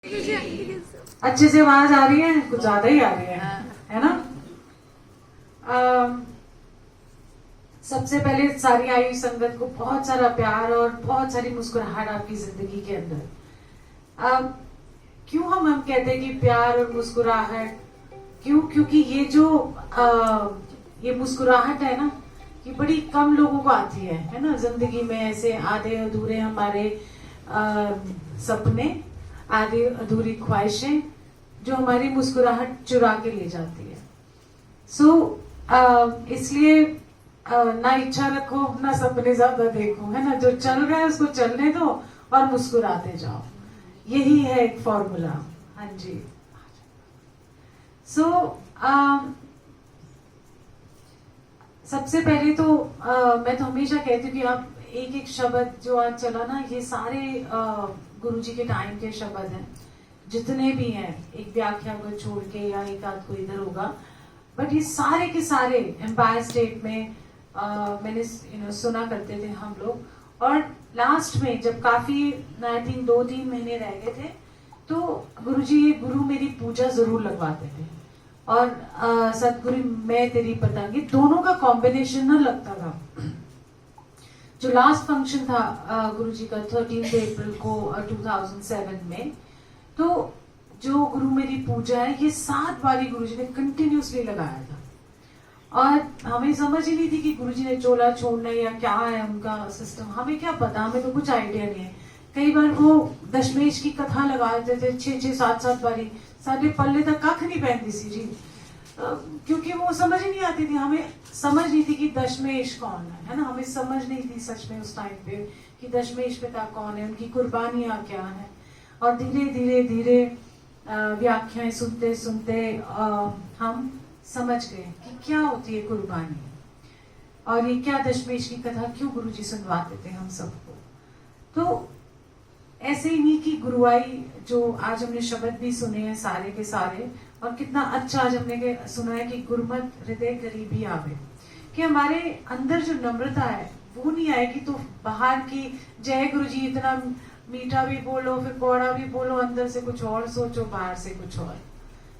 अच्छे से आवाज आ रही है, कुछ ज्यादा ही आ रही है ना। सबसे पहले सारी आई संगत को बहुत सारा प्यार और बहुत सारी मुस्कुराहट आपकी जिंदगी के अंदर। क्यों हम कहते हैं कि प्यार और मुस्कुराहट, क्यों? क्योंकि ये जो ये मुस्कुराहट है ना, ये बड़ी कम लोगों को आती है ना। जिंदगी में ऐसे आधे अधूरे हमारे सपने, आधी अधूरी ख्वाहिशें जो हमारी मुस्कुराहट चुरा के ले जाती है। इसलिए ना इच्छा रखो ना सपने ज्यादा देखो, है ना। जो चल रहा है उसको चलने दो और मुस्कुराते जाओ, यही है एक फॉर्मूला। हाँ जी। सबसे पहले तो मैं तो हमेशा कहती हूँ कि आप एक एक शब्द जो आज चला ना, ये सारे गुरुजी के टाइम के शब्द हैं, जितने भी हैं, एक व्याख्या को छोड़ के या एक आध को इधर होगा, बट ये सारे के सारे एम्पायर स्टेट में मैंने सुना करते थे हम लोग। और लास्ट में जब काफी आई थिंक 2-3 महीने रह गए थे, तो गुरुजी गुरु मेरी पूजा जरूर लगवाते थे। और सतगुरु मैं तेरी पतंगी, दोनों का कॉम्बिनेशन ना लगता था। जो लास्ट फंक्शन था गुरुजी का 13 अप्रैल को 2007 में, तो जो गुरु मेरी पूजा है, ये 7 बारी गुरुजी ने कंटिन्यूसली लगाया था। और हमें समझ ही नहीं थी कि गुरुजी ने चोला छोड़ना या क्या है उनका सिस्टम, हमें क्या पता, हमें तो कुछ आइडिया नहीं है। कई बार वो दशमेश की कथा लगा देते थे 6-6, 7-7 बारी, साढ़े पल्ले तक कख नहीं पहनती सी जी, क्योंकि वो समझ ही नहीं आती थी। हमें समझ नहीं थी कि दशमेश कौन है ना। हमें समझ नहीं थी सच में उस टाइम पे कि दशमेश पिता कौन है, उनकी कुर्बानियां क्या है। और धीरे धीरे धीरे व्याख्याएं सुनते सुनते हम समझ गए कि क्या होती है कुर्बानी, और ये क्या दशमेश की कथा क्यों गुरुजी सुनवाते थे हम सबको। तो ऐसे ही नहीं कि गुरुआई जो आज हमने शब्द भी सुने हैं सारे के सारे, और कितना अच्छा आज हमने सुना है कि गुरमत हृदय करीबी आवे, कि हमारे अंदर जो नम्रता है वो नहीं आएगी तो बाहर की जय गुरुजी इतना मीठा भी बोलो, फिर कौड़ा भी बोलो, अंदर से कुछ और सोचो, बाहर से कुछ और।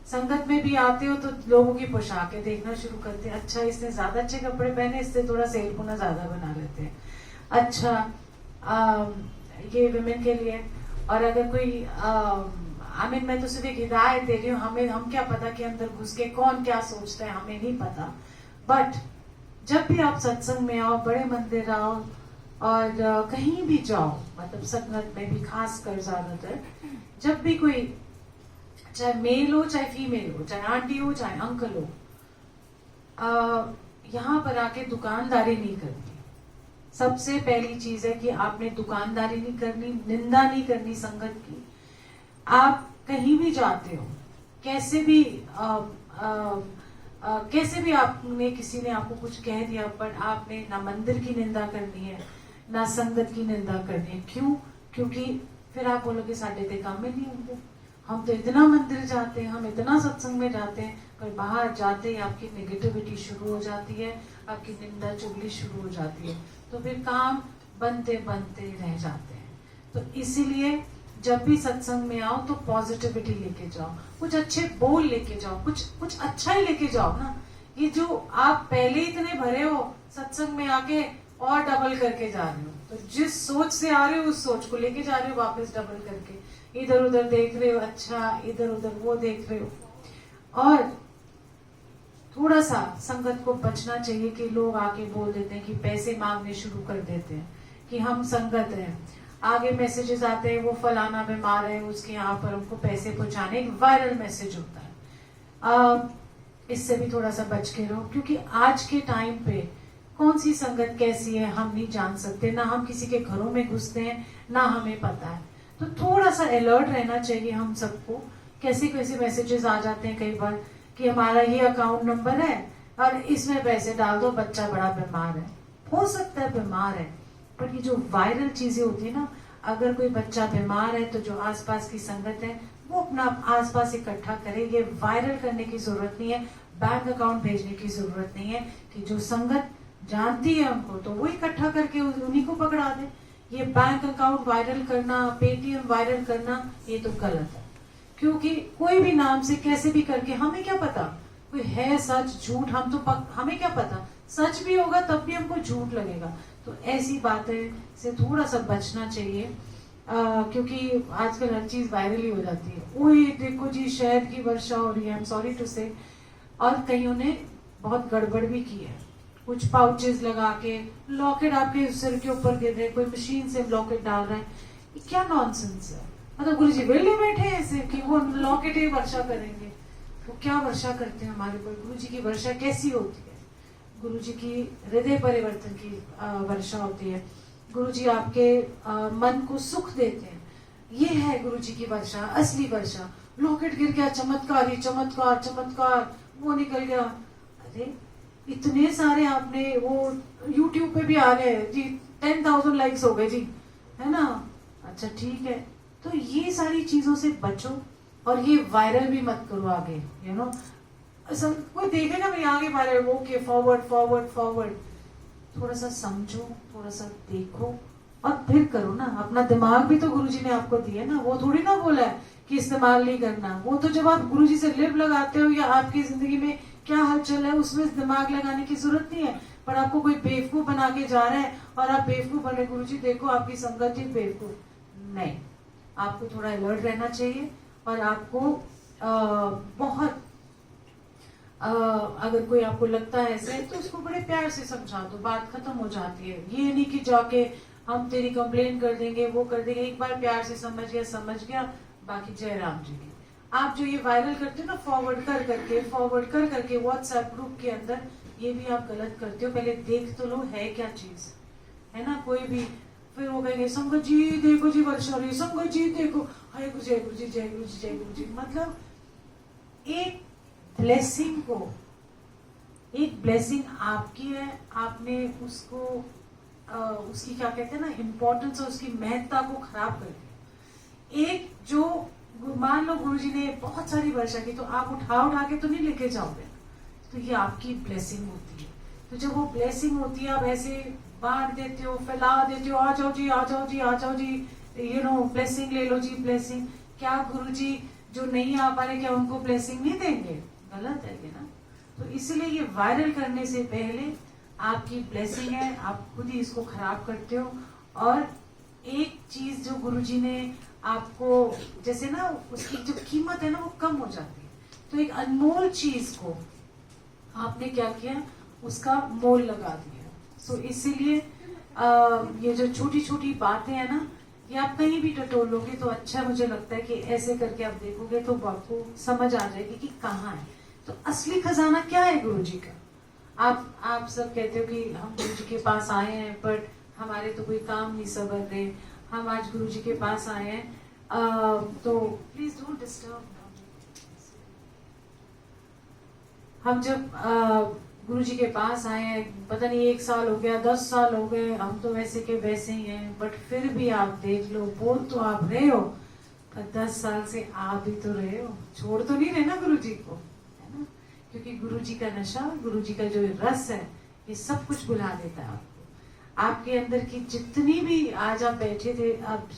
संगत में भी आते हो तो लोगों की पोशाकें देखना शुरू करते हैं, अच्छा इसने ज्यादा अच्छे कपड़े पहने, इससे थोड़ा सेल पुना ज्यादा बना लेते हैं, अच्छा ये विमेन के लिए। और अगर कोई मैं तो सिर्फ एक हिदायत दे रही हूँ, हम क्या पता कि अंदर घुस के कौन क्या सोचता है, हमें नहीं पता। बट जब भी आप सत्संग में आओ, बड़े मंदिर आओ और कहीं भी जाओ, मतलब संगत में भी खास कर ज्यादातर, जब भी कोई, चाहे मेल हो चाहे फीमेल हो, चाहे आंटी हो चाहे अंकल हो, यहाँ पर आके दुकानदारी नहीं करनी। सबसे पहली चीज है कि आपने दुकानदारी नहीं करनी, निंदा नहीं करनी संगत की। आप कहीं भी जाते हो, कैसे भी आपने, किसी ने आपको कुछ कह दिया, पर आपने ना मंदिर की निंदा करनी है ना संगत की निंदा करनी है। क्यों? क्योंकि फिर आप बोलोगे साढ़े ते काम में नहीं होंगे, हम तो इतना मंदिर जाते हैं, हम इतना सत्संग में जाते हैं, पर बाहर जाते ही आपकी नेगेटिविटी शुरू हो जाती है, आपकी निंदा चुगली शुरू हो जाती है, तो फिर काम बनते बनते रह जाते हैं। तो इसीलिए जब भी सत्संग में आओ तो पॉजिटिविटी लेके जाओ, कुछ अच्छे बोल लेके जाओ, कुछ अच्छा ही लेके जाओ ना। ये जो आप पहले इतने भरे हो, सत्संग में आके और डबल करके जा रहे हो, तो जिस सोच से आ रहे हो उस सोच को लेके जा रहे हो वापस डबल करके, इधर उधर देख रहे हो, अच्छा इधर उधर वो देख रहे हो। और थोड़ा सा संगत को बचना चाहिए कि लोग आके बोल देते हैं कि पैसे मांगने शुरू कर देते हैं कि हम संगत हैं, आगे मैसेजेस आते हैं वो फलाना बीमार है, उसके यहाँ पर हमको पैसे पहुंचाने, एक वायरल मैसेज होता है। इससे भी थोड़ा सा बच के रहो, क्योंकि आज के टाइम पे कौन सी संगत कैसी है हम नहीं जान सकते, ना हम किसी के घरों में घुसते हैं ना हमें पता है। तो थोड़ा सा अलर्ट रहना चाहिए हम सबको। कैसे कैसे मैसेजेस आ जाते हैं कई बार कि हमारा ये अकाउंट नंबर है और इसमें पैसे डाल दो, बच्चा बड़ा बीमार है। हो सकता है बीमार है, पर ये जो वायरल चीजें होती है ना, अगर कोई बच्चा बीमार है तो जो आसपास की संगत है वो अपना आसपास इकट्ठा करे। ये वायरल करने की जरूरत नहीं है, बैंक अकाउंट भेजने की जरूरत नहीं है, कि जो संगत जानती है उनको तो वो इकट्ठा करके उन्हीं को पकड़ा दे। ये बैंक अकाउंट वायरल करना, पेटीएम वायरल करना, ये तो गलत है। क्योंकि कोई भी नाम से कैसे भी करके हमें क्या पता कोई है सच झूठ, हम तो हमें क्या पता, सच भी होगा तब भी हमको झूठ लगेगा। तो ऐसी बातें से थोड़ा सा बचना चाहिए, क्योंकि आजकल हर चीज वायरल ही हो जाती है। ओए देखो जी शहद की वर्षा हो रही है, आई एम सॉरी टू से। और कईयों ने बहुत गड़बड़ भी की है, कुछ पाउचेस लगा के लॉकेट आपके सिर के ऊपर गिर रहे, कोई मशीन से लॉकेट डाल रहा है, ये क्या नॉनसेंस है। मतलब गुरुजी वेले बैठे हैं ऐसे कि वो लॉकेट ही वर्षा करेंगे। वो क्या वर्षा करते हैं हमारे ऊपर, गुरुजी की वर्षा कैसी होती है, गुरुजी की हृदय परिवर्तन की वर्षा होती है। गुरुजी आपके मन को सुख देते हैं, ये है गुरुजी की वर्षा, असली वर्षा। लॉकेट गिर गया, चमत्कार ही चमत्कार चमत्कार, वो निकल गया। अरे इतने सारे आपने वो YouTube पे भी आ रहे हैं जी, 10,000 लाइक्स हो गए जी, है ना। अच्छा ठीक है, तो ये सारी चीजों से बचो और ये वायरल भी मत करो आगे, यू नो। कोई देखेगा मैं आगे viral, okay forward forward forward. थोड़ा सा समझो, थोड़ा सा देखो और फिर करो ना। अपना दिमाग भी तो गुरुजी ने आपको दिया ना, वो थोड़ी ना बोला है कि इस्तेमाल नहीं करना। वो तो जब आप गुरुजी से लिप लगाते हो या आपकी जिंदगी में क्या हलचल है उसमें दिमाग लगाने की जरूरत नहीं है। पर आपको कोई बेवकूफ बना के जा रहा है और आप बेवकूफ बने, गुरुजी देखो आपकी संगत ही बेवकूफ नहीं। आपको थोड़ा अलर्ट रहना चाहिए और आपको बहुत अगर कोई आपको लगता है ऐसे तो उसको बड़े प्यार से समझा दो, बात खत्म हो जाती है। ये नहीं कि जाके हम तेरी कंप्लेन कर देंगे वो कर देंगे, एक बार प्यार से समझ गया बाकी जय राम जी की। आप जो ये वायरल करते हो ना फॉरवर्ड कर करके व्हाट्सएप ग्रुप के अंदर, ये भी आप गलत करते हो। पहले देख तो लो है क्या चीज, है ना। कोई भी फिर वो कहेंगे संगत जी देखो जी वर्षा रही, संगत जी देखो, हाय गुरु जय गुरु जी जय गुरु जी जय गुरु जी। मतलब एक ब्लेसिंग को, एक ब्लेसिंग आपकी है, आपने उसको उसकी क्या कहते हैं ना इम्पोर्टेंस और उसकी महत्ता को खराब कर दिया। एक जो मान लो गुरुजी ने बहुत सारी वर्षा की तो आप उठा के तो नहीं लेके जाओगे, तो ये आपकी ब्लेसिंग होती है। तो जब वो ब्लेसिंग होती है आप ऐसे बांट देते हो, फैला देते हो, आ जाओ जी आ जाओ जी आ जाओ जी, यू नो ब्लेसिंग ले लो जी ब्लेसिंग। क्या गुरुजी जो नहीं आ पा रहे क्या उनको ब्लेसिंग नहीं देंगे? गलत है ये ना। तो इसलिए ये वायरल करने से पहले आपकी ब्लेसिंग है, आप खुद ही इसको खराब करते हो। और एक चीज जो गुरुजी ने आपको जैसे ना उसकी जो कीमत है ना वो कम हो जाती है, तो एक अनमोल चीज को आपने क्या किया, उसका मोल लगा दिया। तो इसीलिए ये जो छोटी छोटी बातें हैं ना, ये आप कहीं भी टटोलोगे तो अच्छा मुझे लगता है कि ऐसे करके आप देखोगे तो आपको समझ आ जाएगी कि कहाँ है। तो असली खजाना क्या है गुरुजी का। आप सब कहते हो कि हम गुरुजी के पास आए हैं बट हमारे तो कोई काम नहीं सबर रहे, हम आज गुरुजी के पास आए हैं, तो प्लीज डोंट डिस्टर्ब। हम जब गुरुजी के पास आए हैं, पता नहीं 1 साल हो गया 10 साल हो गए, हम तो वैसे के वैसे ही हैं, बट फिर भी आप देख लो बोल तो आप रहे हो, पर 10 साल से आप भी तो रहे हो, छोड़ तो नहीं रहे ना गुरुजी को, है ना। क्योंकि गुरुजी का नशा, गुरुजी का जो रस है, ये सब कुछ बुला देता है आपको। आपके अंदर की जितनी भी, आज आप बैठे थे आप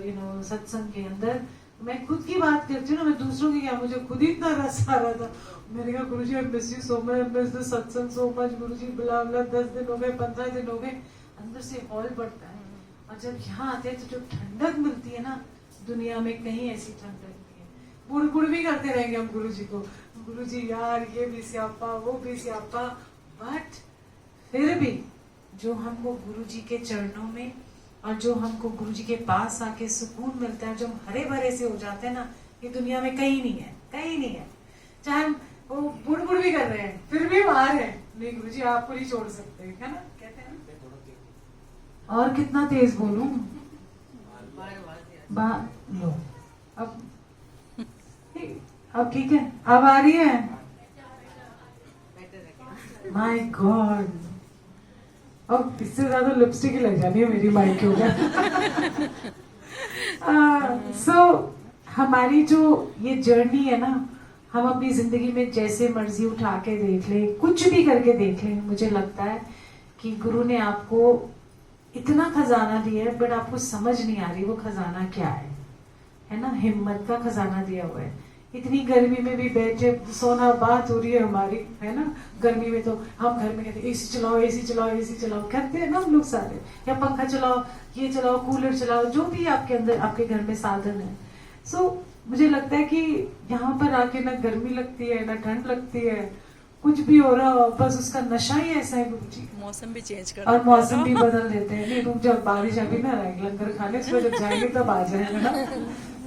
यू नो सत्संग के अंदर, मैं खुद की बात करती हूँ ना, मैं दूसरों की क्या, मुझे खुद ही इतना रस आ रहा था। मैंने कहा Guruji I miss you so much, miss the satsang so much गुरुजी, बुला 10 दिन हो गए 15 दिन हो गए, अंदर से हॉल बढ़ता है। और जब यहाँ आते हैं तो जो ठंडक मिलती है ना, दुनिया में कहीं ऐसी ठंडक नहीं है। बुड़ भी करते रहेंगे हम गुरुजी को, गुरुजी यार ये भी स्यापा वो भी स्यापा, बट फिर भी जो हमको गुरुजी के चरणों में और जो हमको गुरुजी के पास आके सुकून मिलता है, जो हम हरे भरे से हो जाते हैं ना, ये दुनिया में कहीं नहीं है, कहीं नहीं है। चाहे हम वो बुड़ भी कर रहे हैं फिर भी हम आ रहे हैं, नहीं गुरुजी आपको नहीं छोड़ सकते, है ना, कहते हैं ना। और कितना तेज बोलूं? लो अब ठीक है, अब आ रही है। माय गॉड, अब इससे ज्यादा लिपस्टिक ही लग जानी है मेरी माइक के ऊपर। सो हमारी जो ये जर्नी है ना, हम अपनी जिंदगी में जैसे मर्जी उठा के देख ले, कुछ भी करके देख ले, मुझे लगता है कि गुरु ने आपको इतना खजाना दिया है, बट आपको समझ नहीं आ रही वो खजाना क्या है है ना, हिम्मत का खजाना दिया हुआ है। इतनी गर्मी में भी बैठे सोना बात हो रही है हमारी, है ना। गर्मी में तो हम घर में कहते एसी चलाओ, एसी चलाओ, एसी चलाओ करते हैं ना हम लोग सारे, या पंखा चलाओ, ये चलाओ, कूलर चलाओ, जो भी आपके अंदर आपके घर में साधन है। सो मुझे लगता है कि यहाँ पर आके ना गर्मी लगती है ना ठंड लगती है, कुछ भी हो रहा हो, बस उसका नशा ही ऐसा है गुरु जी। मौसम भी चेंज कर और मौसम भी बदल देते हैं। नहीं रुक जाओ, बारिश अभी ना रहे, लंगर खाने सुबह जब जाएंगे तब आ जाएंगे ना,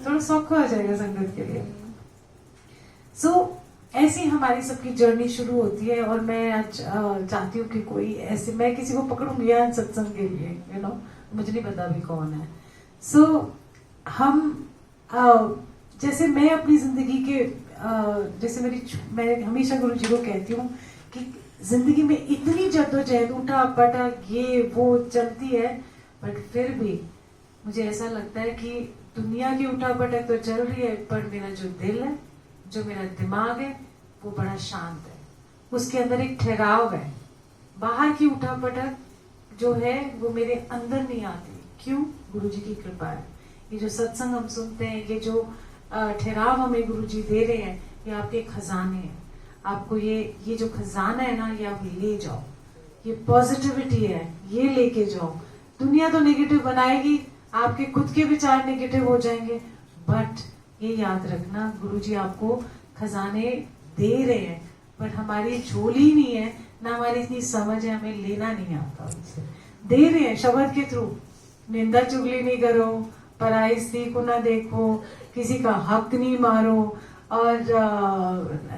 थोड़ा सौखा हो जाएगा संगत के लिए। सो ऐसी हमारी सबकी जर्नी शुरू होती है। और मैं आज चाहती हूँ कि कोई ऐसे, मैं किसी को पकड़ूंगी आज सत्संग के लिए, यू नो, मुझे नहीं पता अभी कौन है। सो हम जैसे मैं अपनी जिंदगी के जैसे मैं हमेशा गुरु जी को कहती हूँ कि जिंदगी में इतनी जद्दोजहद, उठा पटक, ये वो चलती है, बट फिर भी मुझे ऐसा लगता है कि दुनिया की उठा पटक तो चल रही है, पर मेरा जो दिल है, जो मेरा दिमाग है, वो बड़ा शांत है। उसके अंदर एक ठहराव है। बाहर की उठा पटक जो है वो मेरे अंदर नहीं आती। क्यों? गुरु जी की कृपा है। ये जो सत्संग हम सुनते हैं, ये जो ठहराव हमें गुरु जी दे रहे हैं, ये आपके खजाने हैं। आपको ये जो खजाना है ना, ये आप ले जाओ। ये पॉजिटिविटी है, ये लेके जाओ। दुनिया तो नेगेटिव बनाएगी, आपके खुद के विचार नेगेटिव हो जाएंगे, बट ये याद रखना गुरु जी आपको खजाने दे रहे हैं, बट हमारी झोली नहीं है ना, हमारी इतनी समझ है, हमें लेना नहीं आता उनसे। दे रहे हैं शब्द के थ्रू। निंदा चुगली नहीं करो, पराई स्त्री को ना देखो, किसी का हक नहीं मारो, और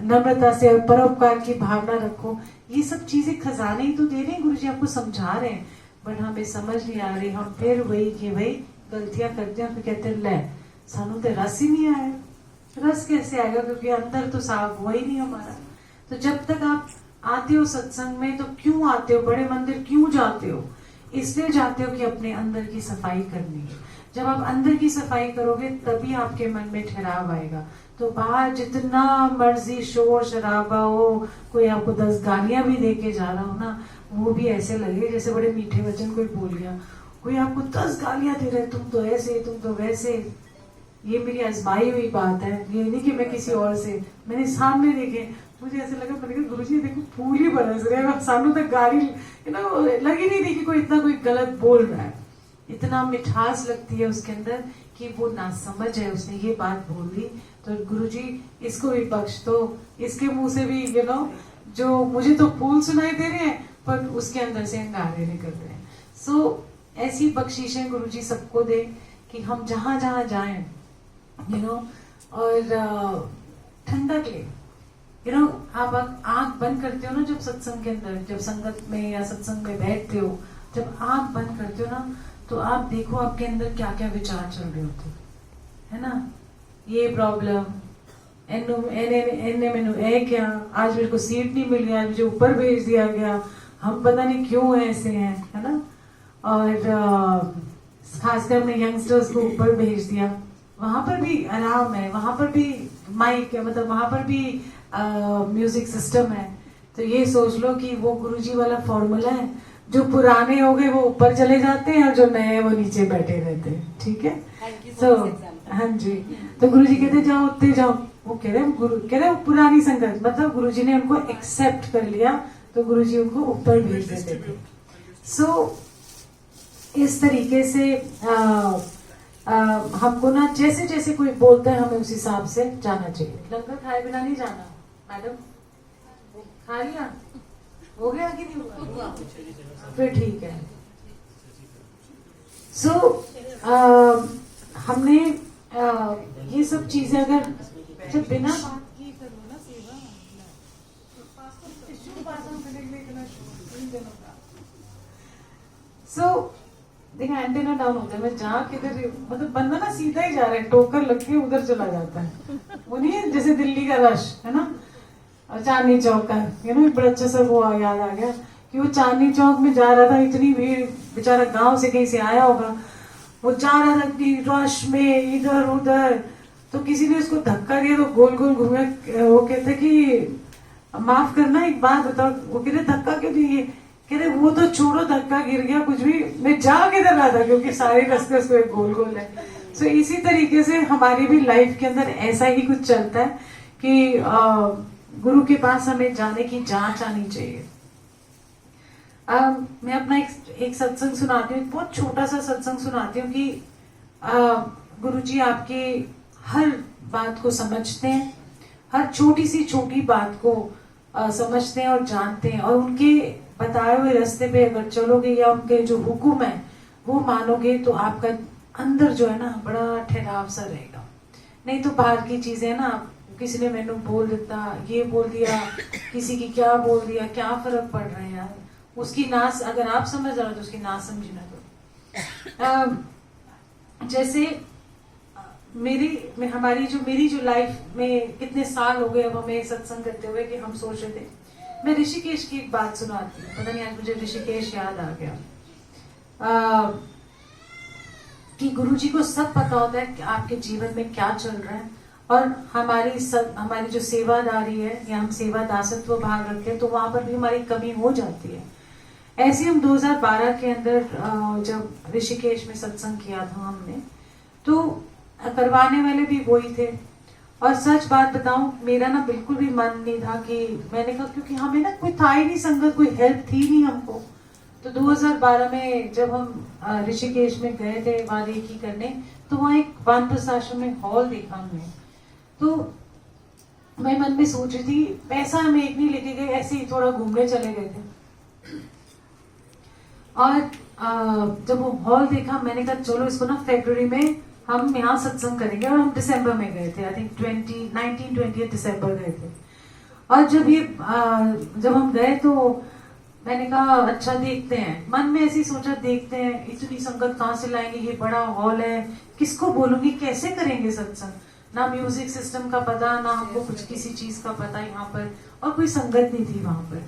नम्रता से और परोपकार की भावना रखो। ये सब चीजें खजाने ही तो दे रहे हैं गुरु जी, आपको समझा रहे हैं, बट हमें समझ नहीं आ रही। हम फिर वही गलतियां करते हैं, फिर कहते हैं ले सानू तो रस ही नहीं आया। रस कैसे आएगा? क्योंकि अंदर तो साफ हुआ ही नहीं हमारा। तो जब तक आप आते हो सत्संग में, तो क्यों आते हो? बड़े मंदिर क्यों जाते हो? इसलिए जाते हो कि अपने अंदर की सफाई करनी है। जब आप अंदर की सफाई करोगे तभी आपके मन में ठहराव आएगा। तो बाहर जितना मर्जी शोर शराबा हो, कोई आपको 10 गालियां भी दे के जा रहा हो ना, वो भी ऐसे लगे जैसे बड़े मीठे वचन कोई बोल गया। कोई आपको 10 गालियां दे रहे, तुम तो ऐसे, तुम तो वैसे। ये मेरी आजमाई हुई बात है, ये नहीं कि मैं किसी और से, मैंने सामने देखे, मुझे ऐसे लगा, मैंने कहा गुरु जी देखो फूल ही बरस रहे हैं, सामने तक गाड़ी लगी नहीं थी कि कोई इतना कोई गलत बोल रहा है। इतना मिठास लगती है उसके अंदर कि वो ना समझ है, उसने ये बात बोल दी, तो गुरु जी इसको भी बख्श दो। इसके मुंह से भी जो मुझे तो फूल सुनाई दे रहे हैं, पर उसके अंदर से अंगारे निकल रहे हैं। सो ऐसी बख्शीशें गुरु जी सबको दे कि हम जहां जहां जाएं, और ठंडक ले। आप आंख बंद करते हो ना जब सत्संग के अंदर, जब संगत में या सत्संग में बैठते हो, जब आंख बंद करते हो ना, तो आप देखो आपके अंदर क्या क्या विचार चल रहे होते है ना। ये प्रॉब्लम, एने मेनू क्या, आज मेरे को सीट नहीं मिली, आज मुझे ऊपर भेज दिया गया, हम पता नहीं क्यों ऐसे हैं, है ना। और खासकर हमने यंगस्टर्स को ऊपर भेज दिया। वहां पर भी आराम है, वहां पर भी माइक है, मतलब वहां पर भी म्यूजिक सिस्टम है। तो ये सोच लो कि वो गुरुजी वाला फॉर्मूला है, जो पुराने हो गए वो ऊपर चले जाते हैं और जो नए हैं वो नीचे बैठे रहते हैं। ठीक है, तो हाँ जी, तो गुरुजी कहते जाओ उठते जाओ। वो कह रहे पुरानी संगत, मतलब गुरुजी ने उनको एक्सेप्ट कर लिया, तो गुरुजी उनको ऊपर भेज देते थे। सो इस तरीके से हमको ना जैसे जैसे कोई बोलता है हमें उस हिसाब से जाना चाहिए। लंगर खाए बिना नहीं जाना। मैडम खा लिया, हो गया कि नहीं हुआ? फिर ठीक है। हमने ये सब चीजें अगर जब बिना बात की करो ना सेवा, देखा एंटेना डाउन होता है। मैं जहाँ किधर, मतलब बंदा ना सीधा ही जा रहा है, टोकर लग के उधर चला जाता है। वो नहीं है जैसे दिल्ली का रश है ना, चांदनी चौक का, एक बड़ा अच्छा सा वो याद आ गया कि वो चांदनी चौक में जा रहा था, इतनी भीड़, बेचारा गांव से कहीं से आया होगा, वो जा रहा था इतनी रश में इधर उधर, तो किसी ने उसको धक्का दिया तो गोल गोल घूमे। वो कहते कि माफ करना एक बात बताओ, वो कहते धक्का क्यों दिए? कह रहे वो तो छोड़ो धक्का, गिर गया कुछ भी, मैं जा किधर रहा था, क्योंकि सारे रास्ते उसको गोल गोल है। सो इसी तरीके से हमारी भी लाइफ के अंदर ऐसा ही कुछ चलता है कि गुरु के पास हमें जाने की जांच आनी चाहिए। मैं अपना एक सत्संग सुनाती हूँ, एक बहुत छोटा सा सत्संग सुनाती हूँ कि गुरु जी आपके हर बात को समझते हैं, हर छोटी सी छोटी बात को समझते हैं और जानते हैं, और उनके बताए हुए रास्ते पे अगर चलोगे या उनके जो हुक्म है वो मानोगे तो आपका अंदर जो है ना बड़ा ठहराव सा रहेगा। नहीं तो बाहर की चीजें ना, किसी ने मैंने बोल देता, ये बोल दिया, किसी की क्या बोल दिया, क्या फर्क पड़ रहा है यार, उसकी नास अगर आप समझ रहे हो तो उसकी ना समझी ना तो। जैसे मेरी जो लाइफ में कितने साल हो गए अब हमें सत्संग करते हुए कि हम सोच रहे थे, मैं ऋषिकेश की एक बात सुनाती हूँ, पता नहीं आज मुझे ऋषिकेश याद आ गया। कि गुरुजी को सब पता होता है कि आपके जीवन में क्या चल रहा है, और हमारी जो सेवादारी है या हम सेवा दासत्व भाग रखते हैं तो वहां पर भी हमारी कमी हो जाती है। ऐसे हम 2012 के अंदर जब ऋषिकेश में सत्संग किया था हमने, तो करवाने वाले भी वही थे, और सच बात बताऊं मेरा ना बिल्कुल भी मन नहीं था कि मैंने कहा, क्योंकि हमें ना कोई था ही नहीं संगत, कोई हेल्प थी नहीं हमको। तो 2012 में जब हम ऋषिकेश में गए थे वहां रेकी करने, तो वहां एक वानप्रस्थ आश्रम में हॉल देखा हमने। तो मैं मन में सोच रही थी, पैसा हम एक नहीं लेके गए, ऐसे ही थोड़ा घूमने चले गए थे। और जब वो हॉल देखा मैंने कहा चलो इसको ना फरवरी में हम यहाँ सत्संग करेंगे, और हम दिसंबर में गए थे, आई थिंक 19-20 दिसंबर गए थे। और जब हम गए तो मैंने कहा अच्छा देखते हैं, मन में ऐसी सोचा देखते हैं, इतनी संगत कहाँ से लाएंगे, ये बड़ा हॉल है, किसको बोलूंगी, कैसे करेंगे सत्संग, ना म्यूजिक सिस्टम का पता, ना हमको कुछ किसी चीज का पता यहाँ पर, और कोई संगत नहीं थी वहां पर।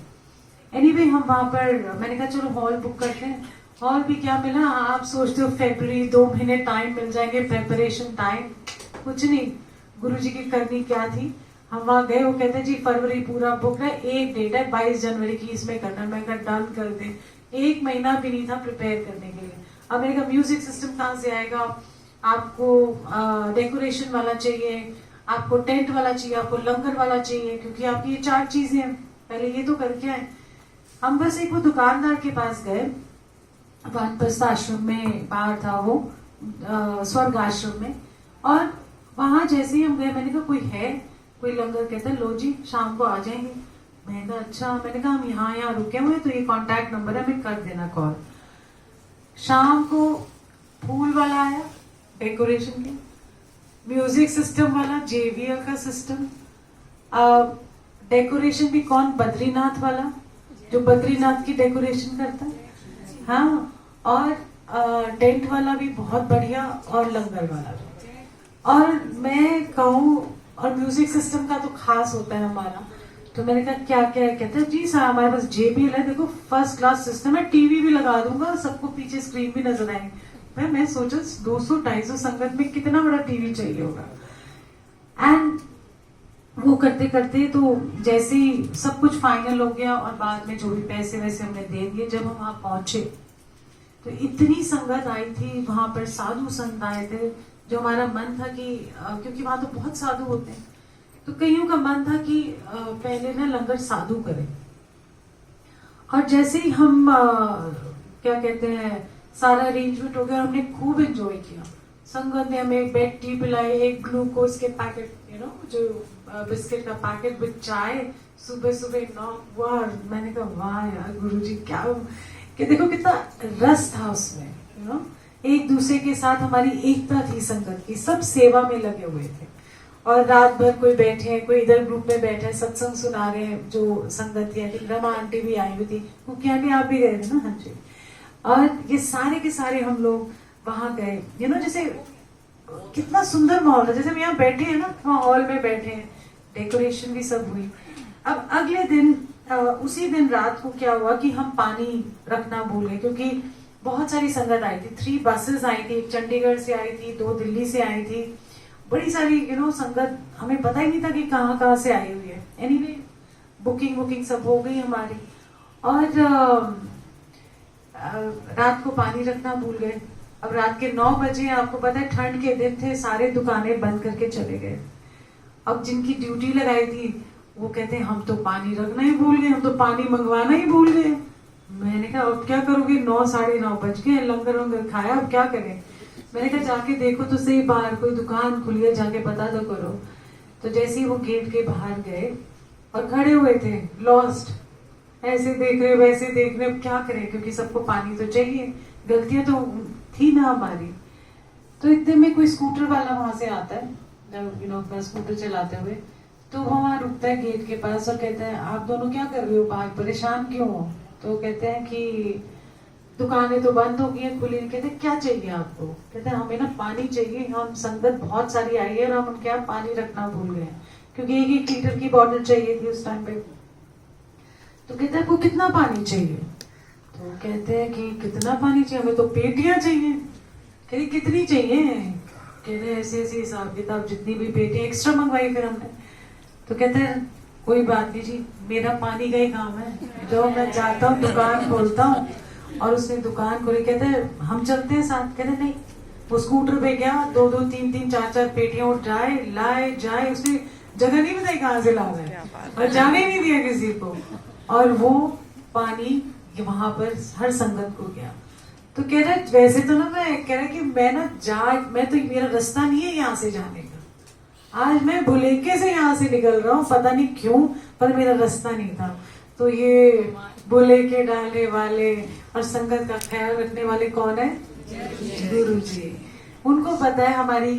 एनीवे हम वहां पर, मैंने कहा चलो हॉल बुक करते हैं। हॉल भी क्या मिला, आप सोचते हो फरवरी 2 महीने टाइम मिल जाएंगे, प्रेपरेशन टाइम, कुछ नहीं। गुरुजी की करनी क्या थी, हम वहां गए, वो कहते जी फरवरी पूरा बुक है, एक डेट है 22 जनवरी की, इसमें करना। मैं कहा डन कर दे। 1 महीना भी नहीं था प्रिपेयर करने के लिए। अब मैंने कहा म्यूजिक सिस्टम कहाँ से आएगा, आपको डेकोरेशन वाला चाहिए, आपको टेंट वाला चाहिए, आपको लंगर वाला चाहिए, क्योंकि आपकी ये 4 चीजें हैं, पहले ये तो करके आए। हम बस एक वो दुकानदार के पास गए, वानप्रस्थ आश्रम में बाहर था वो, स्वर्ग आश्रम में, और वहां जैसे ही हम गए मैंने कहा कोई लंगर, कहता है लो जी शाम को आ जाएंगे। मैंने कहा अच्छा, मैंने कहा हम यहाँ रुके हुए तो ये कांटेक्ट नंबर है, हमें कर देना कॉल। शाम को फूल वाला आया, डेकोरेशन के, म्यूजिक सिस्टम वाला, JBL का सिस्टम, डेकोरेशन भी कौन, बद्रीनाथ वाला, जो बद्रीनाथ की डेकोरेशन करता है, हाँ, और टेंट वाला भी बहुत बढ़िया, और लंगर वाला भी। और मैं कहूँ, और म्यूजिक सिस्टम का तो खास होता है हमारा, तो मैंने कहा क्या क्या है, कहते हैं जी सर हमारे पास JBL है, देखो फर्स्ट क्लास सिस्टम है, टीवी भी लगा दूंगा, सबको पीछे स्क्रीन भी नजर आएंगे। मैं सोचा 200-250 संगत में कितना बड़ा टीवी चाहिए होगा। एंड वो करते करते तो जैसे ही सब कुछ फाइनल हो गया, और बाद में जो भी पैसे वैसे हमने दे दिए, जब हम वहां पहुंचे तो इतनी संगत आई थी, वहां पर साधु संत आए थे, जो हमारा मन था कि क्योंकि वहां तो बहुत साधु होते हैं, तो कईयों का मन था कि पहले ना लंगर साधु करें। और जैसे ही हम क्या कहते हैं, सारा अरेंजमेंट हो गया, और हमने खूब एंजॉय किया। संगत ने हमें बेड टी पिलाई, एक ग्लूकोज के पैकेट, जो बिस्किट का पैकेट विद चाय, सुबह सुबह 9। मैंने कहा वाह यार गुरुजी क्या, कि देखो कितना रस था उसमें, एक दूसरे के साथ हमारी एकता थी संगत की, सब सेवा में लगे हुए थे। और रात भर कोई बैठे हैं, कोई इधर ग्रुप में बैठे हैं, सत्संग सुना रहे हैं, जो संगत थी, रमा आंटी भी आई हुई थी, क्योंकि आंटी आप भी गए थे ना, हाँ जी। और ये सारे के सारे हम लोग वहां गए, जैसे कितना सुंदर माहौल है, जैसे हम यहाँ बैठे हैं ना, वहाँ हॉल में बैठे हैं, डेकोरेशन भी सब हुई। अब अगले दिन उसी दिन रात को क्या हुआ कि हम पानी रखना भूल गए, क्योंकि बहुत सारी संगत आई थी, 3 बसेस आई थी, चंडीगढ़ से आई थी, 2 दिल्ली से आई थी, बड़ी सारी संगत, हमें पता ही नहीं था कि कहाँ कहाँ से आई हुई है। एनीवे बुकिंग सब हो गई हमारी, और रात को पानी रखना भूल गए। अब रात के 9 बजे, आपको पता है ठंड के दिन थे, सारे दुकानें बंद करके चले गए। अब जिनकी ड्यूटी लगाई थी वो कहते हैं हम तो पानी रखना ही भूल गए, हम तो पानी मंगवाना ही भूल गए। मैंने कहा अब क्या करोगे, 9 साढ़े 9 बज गए, लंगर वंगर खाया, अब क्या करें। मैंने कहा जाके देखो तो सही, बाहर कोई दुकान खुली है, जाके पता तो करो। तो जैसे ही वो गेट के बाहर गए और खड़े हुए थे लॉस्ट, ऐसे देख रहे वैसे देख रहे, अब क्या करें क्योंकि सबको पानी तो चाहिए, गलतियां तो थी ना हमारी। तो इतने में कोई स्कूटर वाला वहां से आता है, अपना स्कूटर चलाते हुए, तो वो वहां रुकता है गेट के पास और कहता है आप दोनों क्या कर रहे हो बाहर, परेशान क्यों हो। तो कहते हैं कि दुकानें तो बंद हो गई है, खुली। कहते हैं क्या चाहिए आपको। कहते हैं हमें ना पानी चाहिए, हम संगत बहुत सारी आई है और हम उनके यहाँ पानी रखना भूल गए क्योंकि 1-1 लीटर की बोतल चाहिए थी उस टाइम पे। तो कहते हैं आपको कितना पानी चाहिए। तो कहते हैं कि कितना पानी चाहिए, हमें तो पेटियां चाहिए। कहते कितनी चाहिए। कहते हैं ऐसे ऐसे हिसाब किताब, जितनी भी पेटियां एक्स्ट्रा मंगवाई फिर हमने। तो कहते हैं कोई बात नहीं जी, मेरा पानी का ही काम है, जो मैं जाता हूँ दुकान खोलता हूँ। और उसने दुकान खोली। कहते हैं हम चलते हैं साथ। कहते नहीं, वो स्कूटर पे गया, 2-2 3-3 4-4 पेटियां उठाए, लाए जाए, उसने जगह नहीं बताई कहाँ से ला रहा है और जाने नहीं दिया किसी को। और वो पानी वहां पर हर संगत को गया। तो कह रहा वैसे तो ना, मैं कह रहा कि मैं तो मेरा रास्ता नहीं है यहाँ से जाने का, आज मैं भुलेखे से यहाँ से निकल रहा हूँ, पता नहीं क्यों, पर मेरा रास्ता नहीं था। तो ये भुलेखे डालने वाले और संगत का ख्याल रखने वाले कौन है, गुरु जी। उनको पता है हमारी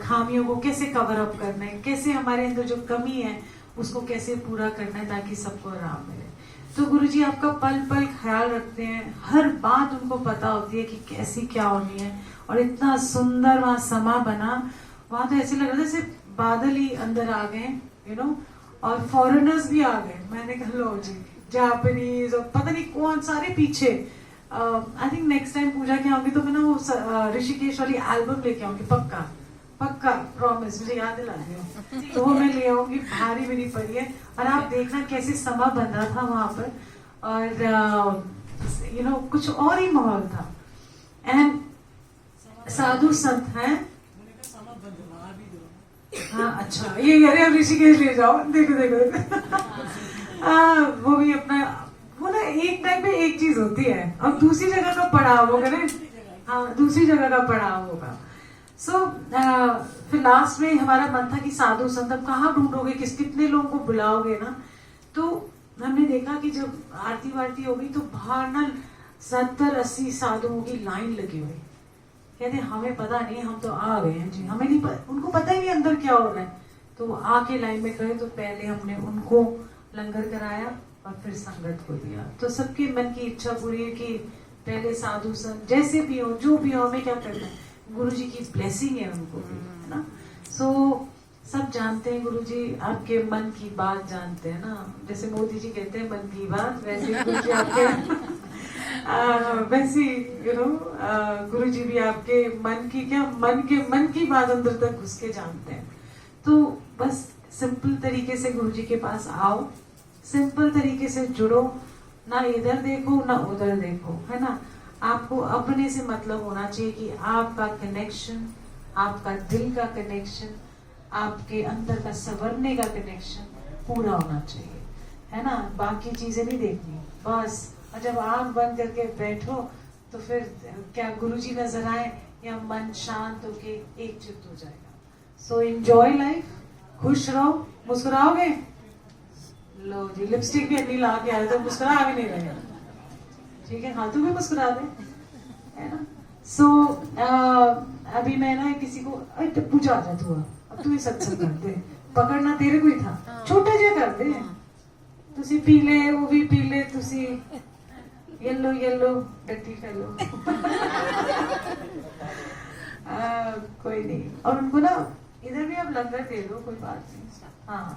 खामियों को कैसे कवर अप करना है, कैसे हमारे अंदर जो कमी है उसको कैसे पूरा करना है ताकि सबको आराम मिले। तो गुरुजी आपका पल पल ख्याल रखते हैं, हर बात उनको पता होती है कि कैसी क्या होनी है। और इतना सुंदर वहां समा बना, वहां तो ऐसे लग रहा था जैसे बादल ही अंदर आ गए, और फॉरेनर्स भी आ गए। मैंने कहा लो जी, जापानीज और पता नहीं कौन सारे पीछे। आई थिंक नेक्स्ट टाइम पूजा के आऊंगी तो मैं ना वो ऋषिकेश वाली एल्बम लेके आऊंगी, पक्का पक्का, प्रॉमिस, मुझे याद दिला दिया। तो वो मैं ले आऊंगी, भारी मेरी पड़ी है। और आप देखना कैसे समा बन रहा था वहां पर, और कुछ और ही माहौल था। एंड साधु संत हैं। हाँ अच्छा, ये अरे अब ऋषिकेश ले जाओ, देखो देखो वो भी अपना, वो ना एक टाइम पे एक चीज होती है और दूसरी जगह का पड़ाव होगा ना। हाँ, दूसरी जगह का पड़ाव होगा। सो फिर लास्ट में हमारा मन था कि साधु संत अब कहाँ ढूंढोगे, कितने लोगों को बुलाओगे ना। तो हमने देखा कि जब आरती वारती हो गई तो बाहर ना 70-80 साधुओं की लाइन लगी हुई। कहते हमें पता नहीं, हम तो आ गए हैं जी, हमें नहीं पता, उनको पता ही नहीं अंदर क्या हो रहा है। तो वो आके लाइन में खड़े, तो पहले हमने उनको लंगर कराया और फिर संगत को दिया। तो सबके मन की इच्छा पूरी है कि पहले साधु संत जैसे भी हो, जो भी हो, हमें क्या करना है, गुरु जी की ब्लेसिंग है उनको भी, है ना। सो सब जानते हैं गुरु जी आपके मन की बात जानते हैं ना, जैसे मोदी जी कहते हैं मन की बात, वैसे गुरु जी आपके वैसे गुरु जी भी आपके मन की क्या, मन की बात अंदर तक घुस के जानते हैं। तो बस सिंपल तरीके से गुरु जी के पास आओ, सिंपल तरीके से जुड़ो, ना इधर देखो ना उधर देखो, है ना। आपको अपने से मतलब होना चाहिए कि आपका कनेक्शन, आपका दिल का कनेक्शन, आपके अंदर का संवरने का कनेक्शन पूरा होना चाहिए, है ना। बाकी चीजें नहीं देखनी बस। और जब आंख बंद करके बैठो तो फिर क्या गुरुजी नजर आए या मन शांत होके एक चित्त हो जाएगा। सो एंजॉय लाइफ, खुश रहो, मुस्कुराओगे। लो जी, लिपस्टिक भी अपनी ला के आए तो मुस्कुरा भी नहीं रहे, ठीक है, हाथों में मुस्कुरा दे, है ना। सो अभी मैं ना किसी को पूजा आ जा, तू अब तू ही सत्संग कर दे, पकड़ना तेरे को ही था, छोटा जिहा कर दे, तुसी पी ले, वो भी पी ले, तुसी येलो येलो डटी फेलो कोई नहीं। और उनको ना इधर भी आप लंगर दे दो, कोई बात नहीं। हाँ